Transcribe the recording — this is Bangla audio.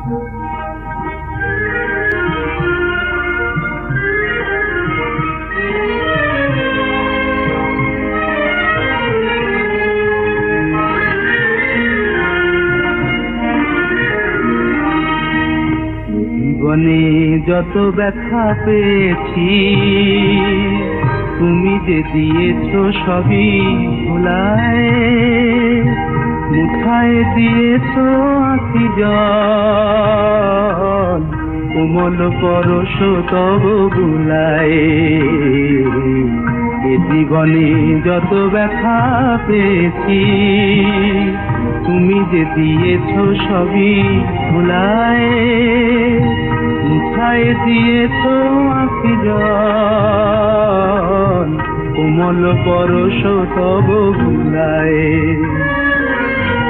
জীবনে যত ব্যথা পেয়েছি তুমি যে দিয়েছো সবই ভুলায়, মুঠায় দিয়েছো আঁখি জল, কোমল পরশ তব বুলায়। এ জীবনে যত ব্যথা পেয়েছি তুমি যে দিয়েছো সবই ভুলায়, মুঠায় দিয়েছো আঁখি জল, কোমল পরশ তব বুলায়।